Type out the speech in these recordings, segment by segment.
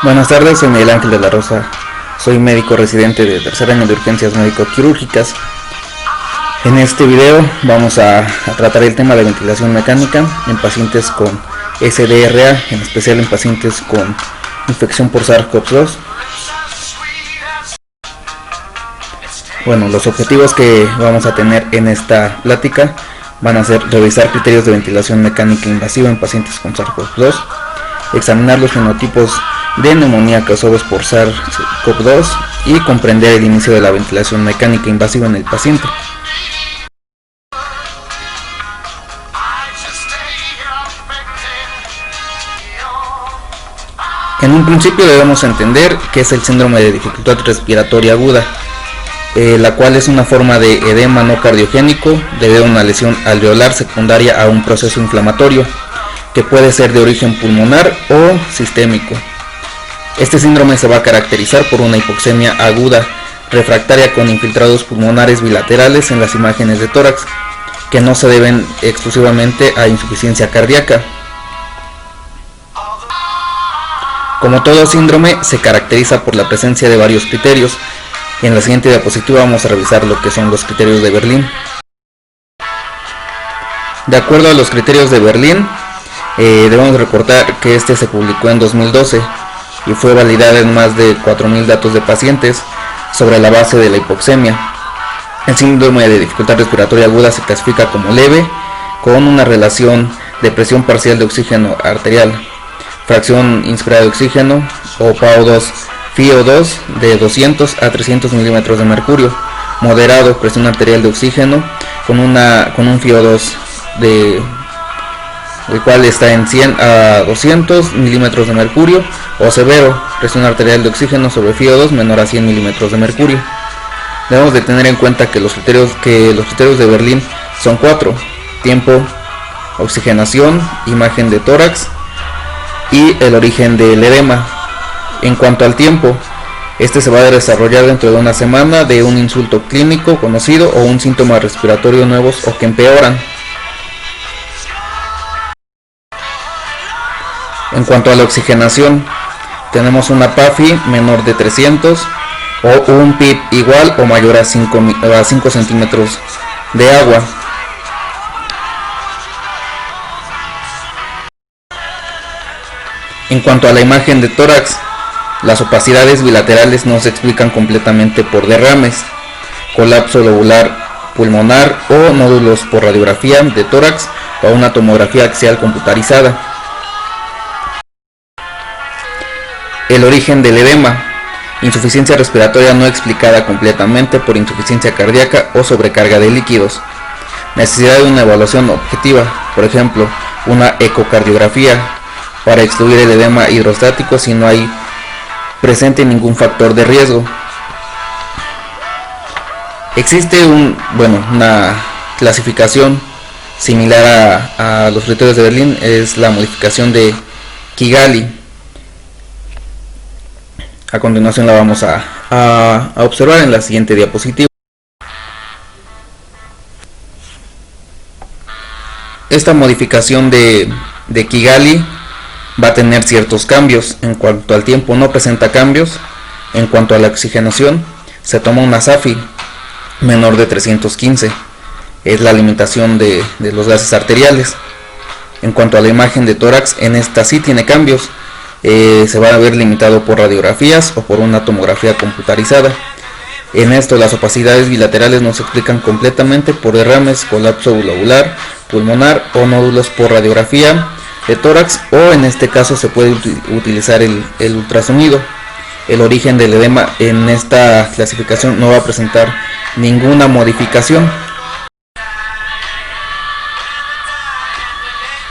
Buenas tardes, soy Miguel Ángel de la Rosa, soy médico residente de tercer año de urgencias médico-quirúrgicas. En este video vamos a tratar el tema de ventilación mecánica en pacientes con SDRA, en especial en pacientes con infección por SARS-CoV-2. Bueno, los objetivos que vamos a tener en esta plática van a ser revisar criterios de ventilación mecánica invasiva en pacientes con SARS-CoV-2, examinar los fenotipos de neumonía causados por SARS-CoV-2 y comprender el inicio de la ventilación mecánica invasiva en el paciente. En un principio debemos entender qué es el síndrome de dificultad respiratoria aguda, la cual es una forma de edema no cardiogénico debido a una lesión alveolar secundaria a un proceso inflamatorio, que puede ser de origen pulmonar o sistémico. Este síndrome se va a caracterizar por una hipoxemia aguda refractaria con infiltrados pulmonares bilaterales en las imágenes de tórax, que no se deben exclusivamente a insuficiencia cardíaca. Como todo síndrome, se caracteriza por la presencia de varios criterios. En la siguiente diapositiva vamos a revisar lo que son los criterios de Berlín. De acuerdo a los criterios de Berlín, debemos recordar que este se publicó en 2012 y fue validada en más de 4.000 datos de pacientes sobre la base de la hipoxemia. El síndrome de dificultad respiratoria aguda se clasifica como leve, con una relación de presión parcial de oxígeno arterial, fracción inspirada de oxígeno o FiO2 de 200 a 300 milímetros de mercurio, moderado, presión arterial de oxígeno con un FiO2 el cual está en 100 a 200 milímetros de mercurio, o severo, presión arterial de oxígeno sobre FiO2 menor a 100 milímetros de mercurio. Debemos de tener en cuenta que los criterios de Berlín son 4: tiempo, oxigenación, imagen de tórax y el origen del edema. En cuanto al tiempo, este se va a desarrollar dentro de una semana de un insulto clínico conocido o un síntoma respiratorio nuevos o que empeoran. En cuanto a la oxigenación, tenemos una PAFI menor de 300 o un PIB igual o mayor a 5 centímetros de agua. En cuanto a la imagen de tórax, las opacidades bilaterales no se explican completamente por derrames, colapso lobular pulmonar o nódulos por radiografía de tórax o una tomografía axial computarizada. El origen del edema: insuficiencia respiratoria no explicada completamente por insuficiencia cardíaca o sobrecarga de líquidos. Necesidad de una evaluación objetiva, por ejemplo, una ecocardiografía, para excluir el edema hidrostático si no hay presente ningún factor de riesgo. Existe una clasificación similar a los criterios de Berlín, es la modificación de Kigali. A continuación la vamos a observar en la siguiente diapositiva. Esta modificación de Kigali va a tener ciertos cambios. En cuanto al tiempo, no presenta cambios. En cuanto a la oxigenación, se toma una SAFI menor de 315, es la limitación de los gases arteriales. En cuanto a la imagen de tórax, en esta sí tiene cambios. Se va a ver limitado por radiografías o por una tomografía computarizada. En esto, las opacidades bilaterales no se explican completamente por derrames, colapso lobular pulmonar o nódulos por radiografía de tórax, o en este caso se puede utilizar el ultrasonido. El origen del edema en esta clasificación no va a presentar ninguna modificación.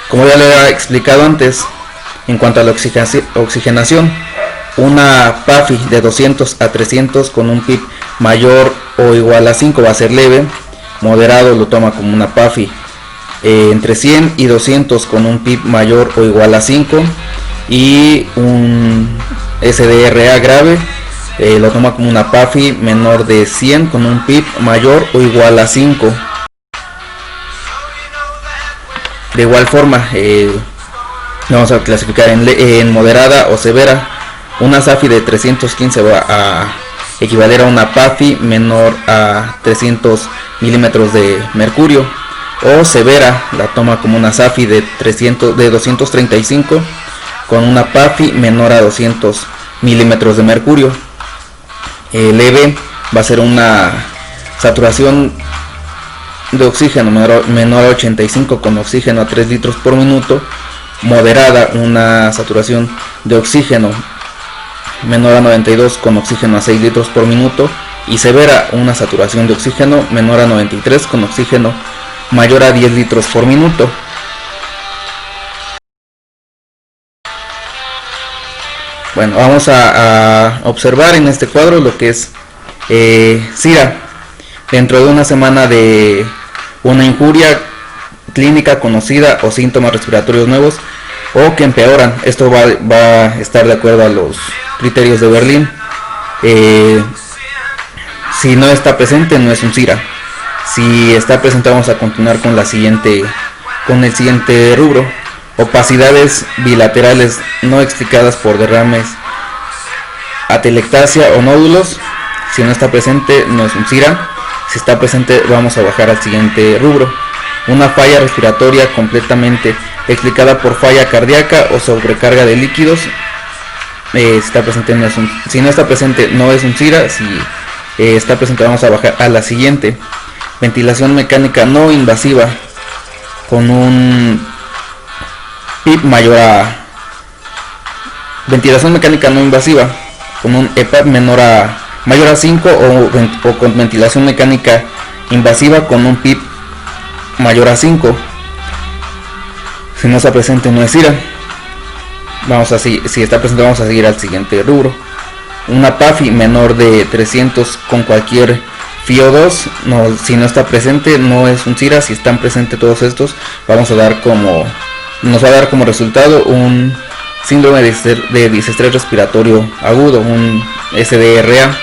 Como ya lo he explicado antes, en cuanto a la oxigenación, una PAFI de 200 a 300 con un PIB mayor o igual a 5 va a ser leve. Moderado lo toma como una PAFI entre 100 y 200 con un PIB mayor o igual a 5, y un SDRA grave lo toma como una PAFI menor de 100 con un PIB mayor o igual a 5. De igual forma, vamos a clasificar en moderada o severa Una SAFI de 315 va a equivaler a una PAFI menor a 300 milímetros de mercurio, o severa la toma como una SAFI de 235 con una PAFI menor a 200 milímetros de mercurio. Leve va a ser una saturación de oxígeno menor a 85 con oxígeno a 3 litros por minuto. Moderada, una saturación de oxígeno menor a 92 con oxígeno a 6 litros por minuto. Y severa, una saturación de oxígeno menor a 93 con oxígeno mayor a 10 litros por minuto. Bueno, vamos a observar en este cuadro lo que es SIRA. Dentro de una semana de una injuria clínica conocida o síntomas respiratorios nuevos o que empeoran. Esto va a estar de acuerdo a los criterios de Berlín. Si no está presente, no es un SIRA. Si está presente, vamos a continuar con el siguiente rubro: opacidades bilaterales no explicadas por derrames, atelectasia o nódulos. Si no está presente, no es un SIRA. Si está presente, vamos a bajar al siguiente rubro: una falla respiratoria completamente explicada por falla cardíaca o sobrecarga de líquidos. Si no está presente, no es un SIRA. Si está presente, vamos a bajar a la siguiente: ventilación mecánica no invasiva con un PIP mayor a ventilación mecánica no invasiva con un EPAP mayor a 5 o con ventilación mecánica invasiva con un PIP mayor a 5. Si no está presente, no es SIRA. Si está presente, vamos a seguir al siguiente rubro: una PAFI menor de 300 con cualquier FiO2. Si no está presente, no es un SIRA. Si están presentes todos estos, nos va a dar como resultado un síndrome de disestrés respiratorio agudo, un SDRA.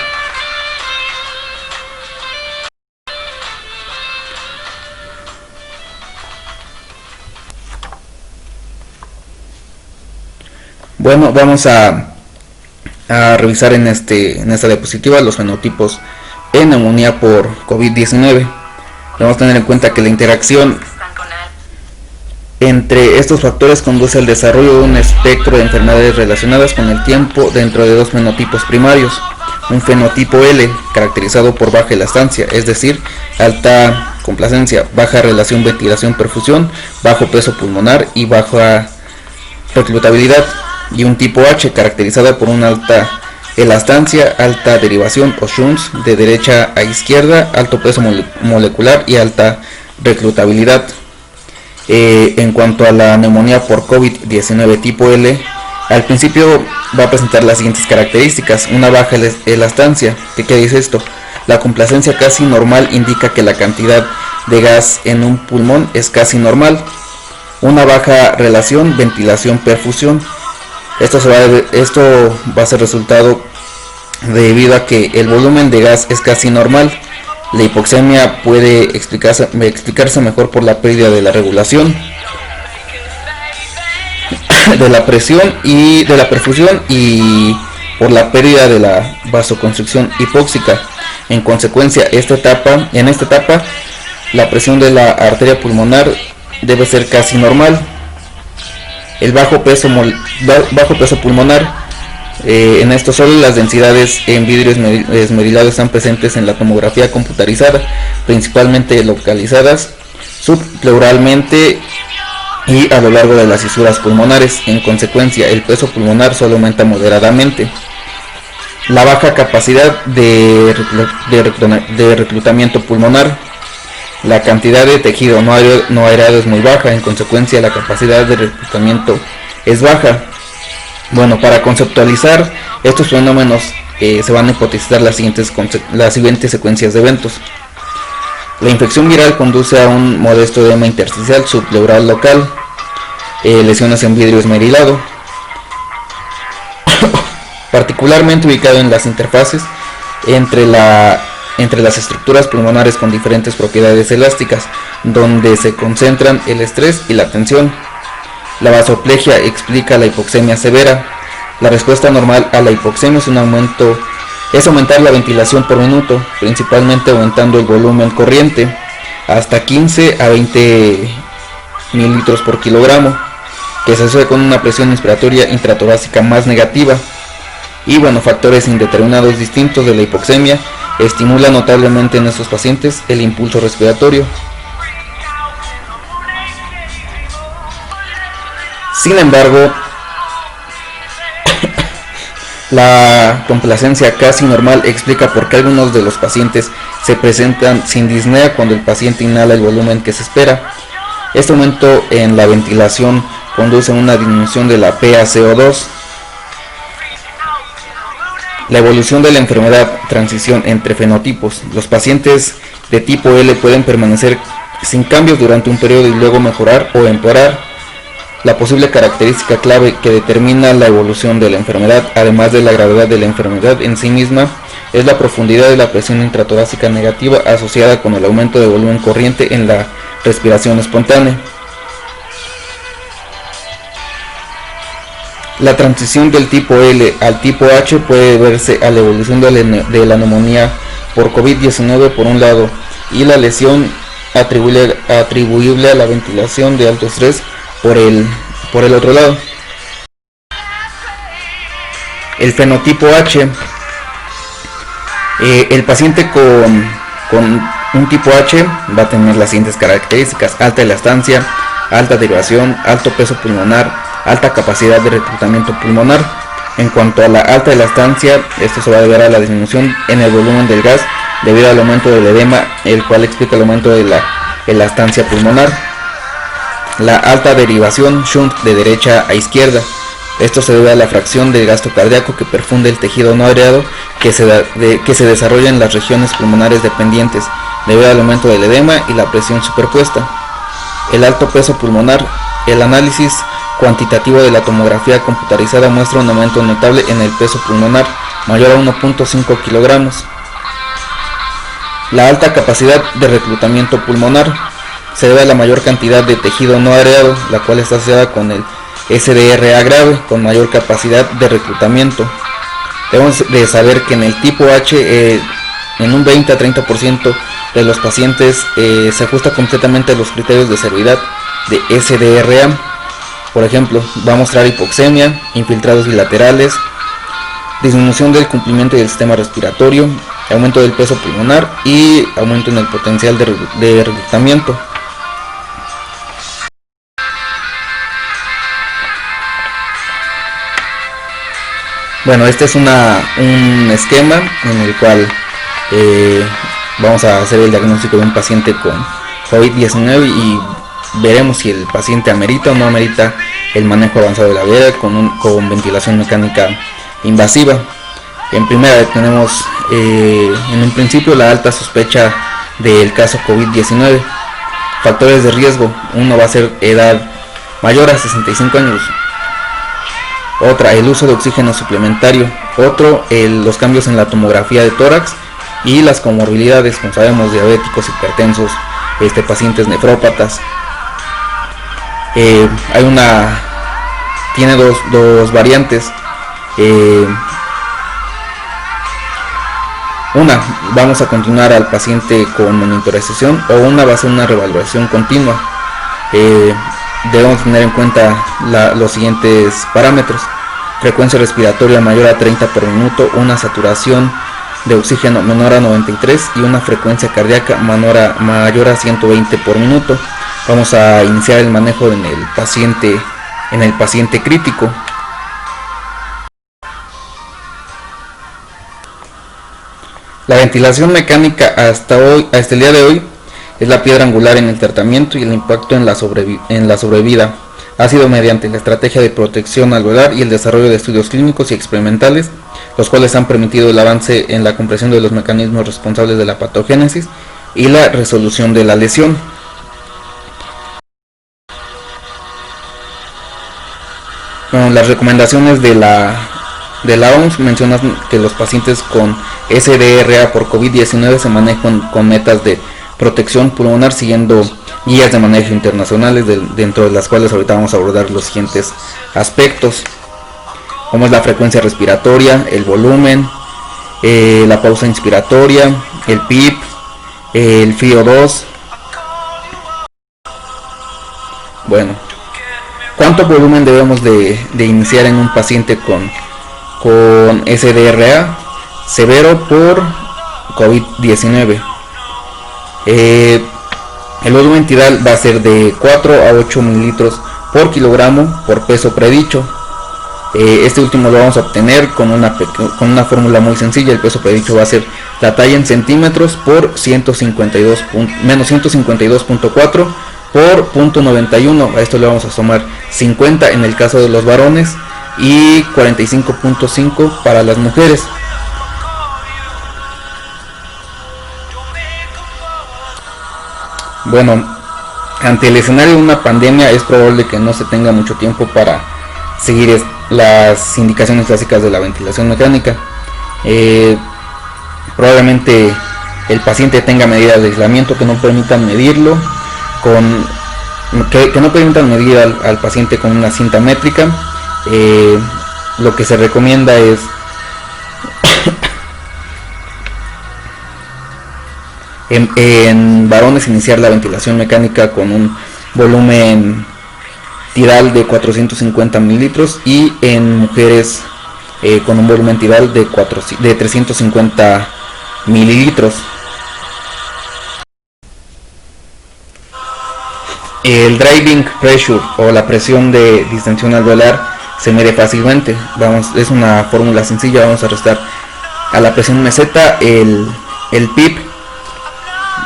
Bueno, vamos a revisar en esta diapositiva los fenotipos de neumonía por COVID-19. Vamos a tener en cuenta que la interacción entre estos factores conduce al desarrollo de un espectro de enfermedades relacionadas con el tiempo dentro de dos fenotipos primarios: un fenotipo L, caracterizado por baja elastancia, es decir, alta complacencia, baja relación ventilación-perfusión, bajo peso pulmonar y baja reclutabilidad; y un tipo H, caracterizada por una alta elastancia, alta derivación o shunts de derecha a izquierda, alto peso molecular y alta reclutabilidad. En cuanto a la neumonía por COVID-19 tipo L, al principio va a presentar las siguientes características: una baja elastancia. ¿Qué dice esto? La complacencia casi normal indica que la cantidad de gas en un pulmón es casi normal. Una baja relación ventilación-perfusión. Esto va a ser resultado debido a que el volumen de gas es casi normal. La hipoxemia puede explicarse mejor por la pérdida de la regulación de la presión y de la perfusión y por la pérdida de la vasoconstricción hipóxica. En consecuencia, en esta etapa la presión de la arteria pulmonar debe ser casi normal. El bajo peso pulmonar, en esto solo las densidades en vidrio esmerilado están presentes en la tomografía computarizada, principalmente localizadas subpleuralmente y a lo largo de las fisuras pulmonares. En consecuencia, el peso pulmonar solo aumenta moderadamente. La baja capacidad de reclutamiento pulmonar. La cantidad de tejido no aerado es muy baja, en consecuencia la capacidad de reclutamiento es baja. Bueno, para conceptualizar estos fenómenos se van a hipotizar las siguientes secuencias de eventos. La infección viral conduce a un modesto edema intersticial subpleural local, lesiones en vidrio esmerilado, particularmente ubicado en las interfaces entre las estructuras pulmonares con diferentes propiedades elásticas, donde se concentran el estrés y la tensión. La vasoplegia explica la hipoxemia severa. La respuesta normal a la hipoxemia es aumentar la ventilación por minuto, principalmente aumentando el volumen corriente hasta 15 a 20 mililitros por kilogramo, que se asocia con una presión inspiratoria intratorácica más negativa. Y bueno, factores indeterminados distintos de la hipoxemia estimulan notablemente en estos pacientes el impulso respiratorio. Sin embargo, la complacencia casi normal explica por qué algunos de los pacientes se presentan sin disnea cuando el paciente inhala el volumen que se espera. Este aumento en la ventilación conduce a una disminución de la PaCO2. La evolución de la enfermedad, transición entre fenotipos. Los pacientes de tipo L pueden permanecer sin cambios durante un periodo y luego mejorar o empeorar. La posible característica clave que determina la evolución de la enfermedad, además de la gravedad de la enfermedad en sí misma, es la profundidad de la presión intratorácica negativa asociada con el aumento de volumen corriente en la respiración espontánea. La transición del tipo L al tipo H puede verse a la evolución de la neumonía por COVID-19 por un lado y la lesión atribuible a la ventilación de alto estrés por el otro lado. El fenotipo H, el paciente con un tipo H va a tener las siguientes características: alta elastancia, alta derivación, alto peso pulmonar, alta capacidad de reclutamiento pulmonar. En cuanto a la alta elastancia, esto se va a deber a la disminución en el volumen del gas debido al aumento del edema, el cual explica el aumento de la elastancia pulmonar. La alta derivación shunt de derecha a izquierda, esto se debe a la fracción del gasto cardíaco que perfunde el tejido no aireado que se desarrolla en las regiones pulmonares dependientes debido al aumento del edema y la presión superpuesta. El alto peso pulmonar, el análisis cuantitativo de la tomografía computarizada muestra un aumento notable en el peso pulmonar mayor a 1.5 kilogramos. La alta capacidad de reclutamiento pulmonar se debe a la mayor cantidad de tejido no aireado, la cual está asociada con el SDRA grave, con mayor capacidad de reclutamiento. Debemos de saber que en el tipo H, en un 20 a 30% de los pacientes se ajusta completamente a los criterios de seguridad de SDRA. Por ejemplo, va a mostrar hipoxemia, infiltrados bilaterales, disminución del cumplimiento del sistema respiratorio, aumento del peso pulmonar y aumento en el potencial de reclutamiento. Bueno, este es un esquema en el cual vamos a hacer el diagnóstico de un paciente con COVID-19 y veremos si el paciente amerita o no amerita el manejo avanzado de la vida con ventilación mecánica invasiva. En primera tenemos en un principio la alta sospecha del caso COVID-19. Factores de riesgo: uno va a ser edad mayor a 65 años. Otra, el uso de oxígeno suplementario. Otro, los cambios en la tomografía de tórax y las comorbilidades, como sabemos, diabéticos, hipertensos, pacientes nefrópatas. Tiene dos variantes. Una, vamos a continuar al paciente con monitorización, o una va a ser una revaloración continua. Debemos tener en cuenta los siguientes parámetros: frecuencia respiratoria mayor a 30 por minuto, una saturación de oxígeno menor a 93 y una frecuencia cardíaca mayor a 120 por minuto. Vamos a iniciar el manejo en el paciente crítico. La ventilación mecánica hasta el día de hoy es la piedra angular en el tratamiento y el impacto en la sobrevida. Ha sido mediante la estrategia de protección alveolar y el desarrollo de estudios clínicos y experimentales, los cuales han permitido el avance en la comprensión de los mecanismos responsables de la patogénesis y la resolución de la lesión. Bueno, las recomendaciones de la OMS mencionan que los pacientes con SDRA por COVID-19 se manejan con metas de protección pulmonar siguiendo guías de manejo internacionales, dentro de las cuales ahorita vamos a abordar los siguientes aspectos. como es la frecuencia respiratoria, el volumen, la pausa inspiratoria, el PIB, el FiO2. Bueno, ¿cuánto volumen debemos de iniciar en un paciente con SDRA severo por COVID-19? El volumen tidal va a ser de 4 a 8 mililitros por kilogramo por peso predicho. Este último lo vamos a obtener con una fórmula muy sencilla. El peso predicho va a ser la talla en centímetros por menos 152.4 por .91. A esto le vamos a sumar 50 en el caso de los varones y 45.5 para las mujeres. Bueno, ante el escenario de una pandemia es probable que no se tenga mucho tiempo para seguir las indicaciones clásicas de la ventilación mecánica. Probablemente el paciente tenga medidas de aislamiento que no permitan medirlo, que no permitan medir al paciente con una cinta métrica. Lo que se recomienda es en varones iniciar la ventilación mecánica con un volumen tidal de 450 mililitros y en mujeres con un volumen tidal de 350 mililitros. El driving pressure o la presión de distensión alveolar se mide fácilmente. Es una fórmula sencilla. Vamos a restar a la presión meseta el PIB.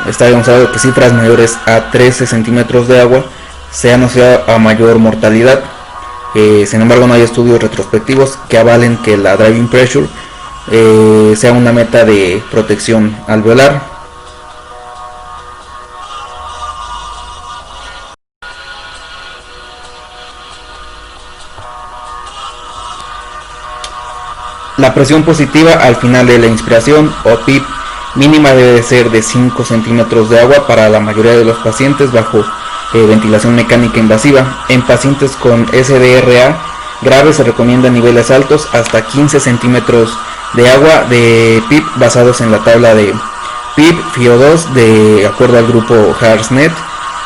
Está demostrado que cifras mayores a 13 centímetros de agua se han asociado a mayor mortalidad. Sin embargo, no hay estudios retrospectivos que avalen que la driving pressure sea una meta de protección alveolar. La presión positiva al final de la inspiración o PIB mínima debe ser de 5 centímetros de agua para la mayoría de los pacientes bajo ventilación mecánica invasiva. En pacientes con SDRA grave se recomiendan niveles altos hasta 15 centímetros de agua de PIB basados en la tabla de PIB FiO2 de acuerdo al grupo HARSNet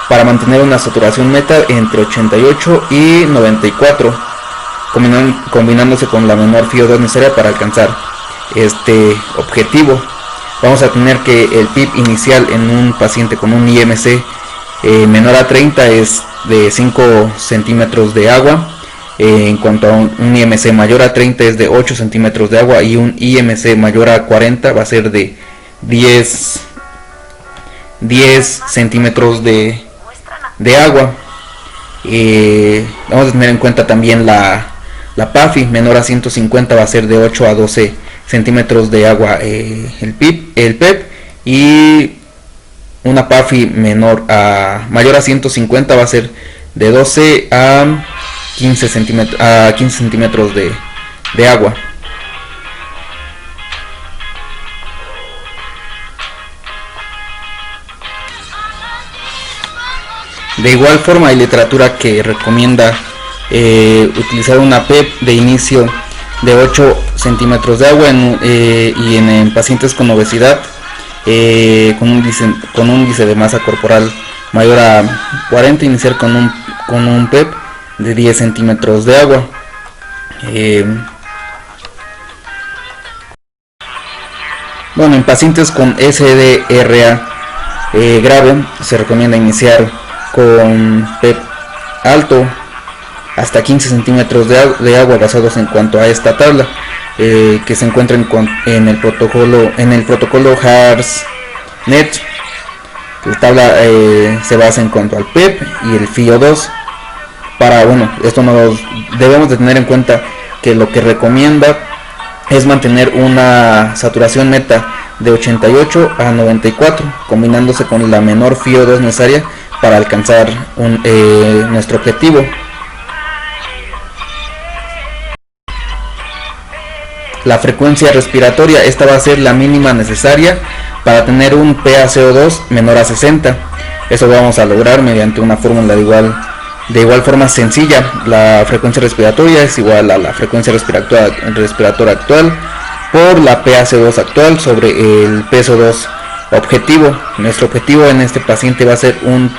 para mantener una saturación meta entre 88 y 94, combinándose con la menor FiO2 necesaria para alcanzar este objetivo. Vamos a tener que el PIB inicial en un paciente con un IMC menor a 30 es de 5 centímetros de agua. En cuanto a un IMC mayor a 30 es de 8 centímetros de agua y un IMC mayor a 40 va a ser de 10 centímetros de agua. Vamos a tener en cuenta también la PAFI menor a 150 va a ser de 8 a 12 centímetros de agua el PEP, y una PAFI mayor a 150 va a ser de 12 a 15 centímetros de agua. De igual forma hay literatura que recomienda utilizar una PEP de inicio de 8 centímetros de agua y en pacientes con obesidad con un índice de masa corporal mayor a 40 iniciar con un PEP de 10 centímetros de agua. Bueno, en pacientes con SDRA grave se recomienda iniciar con PEP alto hasta 15 centímetros de agua basados en cuanto a esta tabla que se encuentra en el protocolo HARSNet. La tabla se basa en cuanto al PEP y el FiO2. Esto debemos de tener en cuenta que lo que recomienda es mantener una saturación meta de 88 a 94, combinándose con la menor FiO2 necesaria para alcanzar nuestro objetivo. La frecuencia respiratoria, esta va a ser la mínima necesaria para tener un PaCO2 menor a 60. Eso vamos a lograr mediante una fórmula de igual De igual forma sencilla, la frecuencia respiratoria es igual a la frecuencia respiratoria actual por la PaC2 actual sobre el PSO2 objetivo. Nuestro objetivo en este paciente va a ser un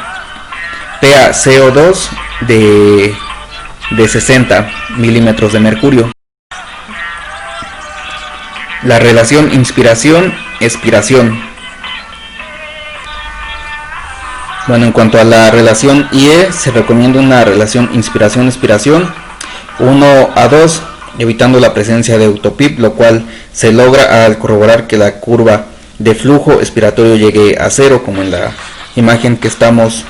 PaCO2 de 60 milímetros de mercurio. La relación inspiración-expiración. Bueno, en cuanto a la relación IE, se recomienda una relación inspiración-expiración 1:2, evitando la presencia de autopip, lo cual se logra al corroborar que la curva de flujo expiratorio llegue a cero, como en la imagen que estamos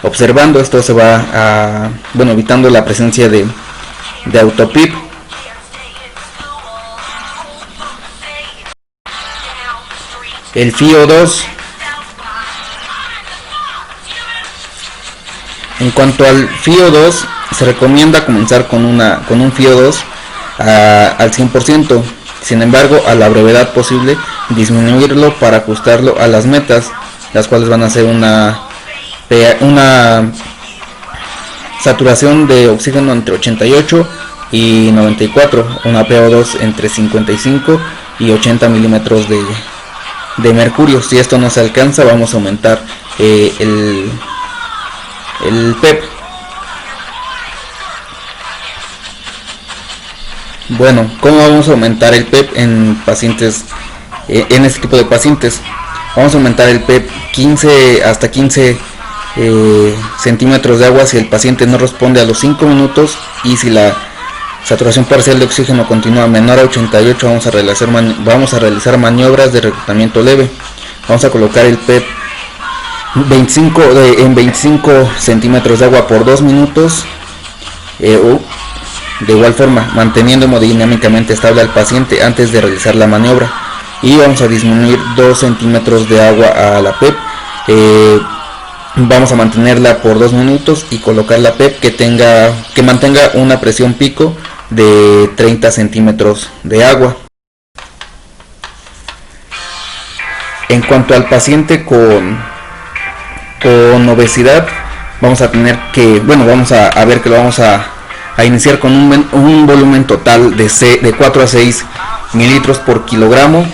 observando. Esto se va a, evitando la presencia de autopip. El FiO2. En cuanto al FiO2, se recomienda comenzar con un FiO2 al 100%. Sin embargo, a la brevedad posible, disminuirlo para ajustarlo a las metas, las cuales van a ser una saturación de oxígeno entre 88 y 94, una PO2 entre 55 y 80 milímetros de mercurio. Si esto no se alcanza, vamos a aumentar el PEP. Bueno, ¿cómo vamos a aumentar el PEP en pacientes, en este tipo de pacientes? Vamos a aumentar el PEP hasta 15 centímetros de agua si el paciente no responde a los 5 minutos, y si la saturación parcial de oxígeno continúa menor a 88, vamos a realizar maniobras de reclutamiento leve. Vamos a colocar el PEP en 25 centímetros de agua por 2 minutos. De igual forma, manteniendo hemodinámicamente estable al paciente antes de realizar la maniobra, y vamos a disminuir 2 centímetros de agua a la PEP. Vamos a mantenerla por 2 minutos y colocar la PEP que mantenga una presión pico de 30 centímetros de agua. En cuanto al paciente con obesidad, vamos a tener que, vamos a ver que lo vamos a iniciar con un volumen total de 4 a 6 mililitros por kilogramo,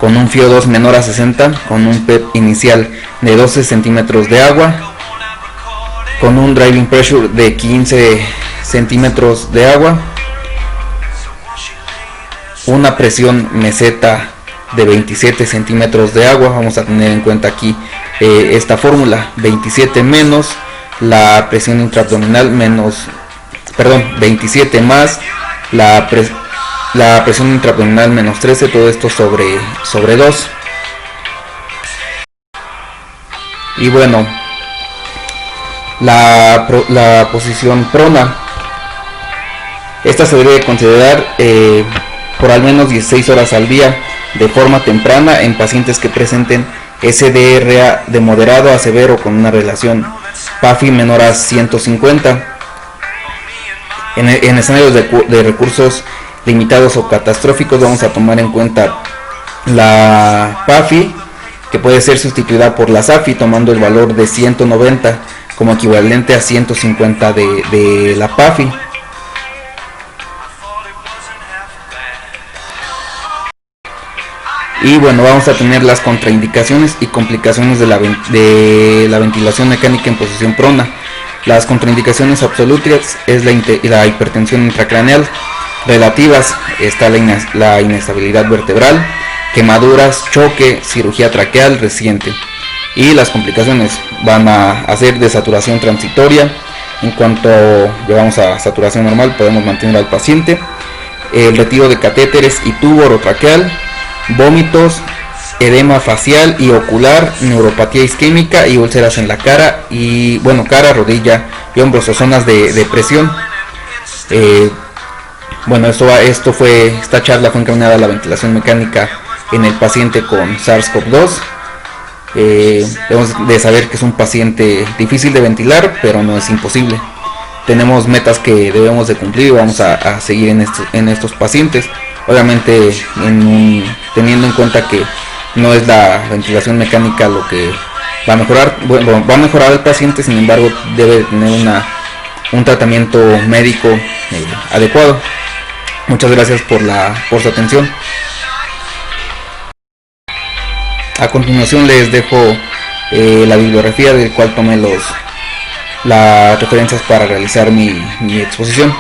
con un FiO2 menor a 60, con un PEP inicial de 12 centímetros de agua, con un driving pressure de 15 centímetros de agua, una presión meseta de 27 centímetros de agua. Vamos a tener en cuenta aquí esta fórmula: 27 menos la presión intraabdominal 27 más la presión intraabdominal menos 13, todo esto sobre 2. Y bueno, la posición prona, esta se debe considerar por al menos 16 horas al día de forma temprana en pacientes que presenten SDRA de moderado a severo con una relación PAFI menor a 150. En escenarios de recursos limitados o catastróficos, vamos a tomar en cuenta la PAFI, que puede ser sustituida por la SAFI, tomando el valor de 190 como equivalente a 150 de la PAFI. Y bueno, vamos a tener las contraindicaciones y complicaciones de la ventilación mecánica en posición prona. Las contraindicaciones absolutas es la hipertensión intracraneal. Relativas está la inestabilidad vertebral, quemaduras, choque, cirugía traqueal reciente. Y las complicaciones van a ser de saturación transitoria. En cuanto llegamos a saturación normal, podemos mantener al paciente. El retiro de catéteres y tubo orotraqueal, vómitos, edema facial y ocular, neuropatía isquémica y úlceras en la cara y cara, rodilla y hombros o zonas de presión. Esta charla fue encaminada a la ventilación mecánica en el paciente con SARS-CoV-2. Debemos de saber que es un paciente difícil de ventilar, pero no es imposible. Tenemos metas que debemos de cumplir y vamos a seguir en estos pacientes. Obviamente teniendo en cuenta que no es la ventilación mecánica lo que va a mejorar, va a mejorar al paciente, sin embargo debe tener un tratamiento médico adecuado. Muchas gracias por su atención. A continuación les dejo la bibliografía del cual tomé las referencias para realizar mi exposición.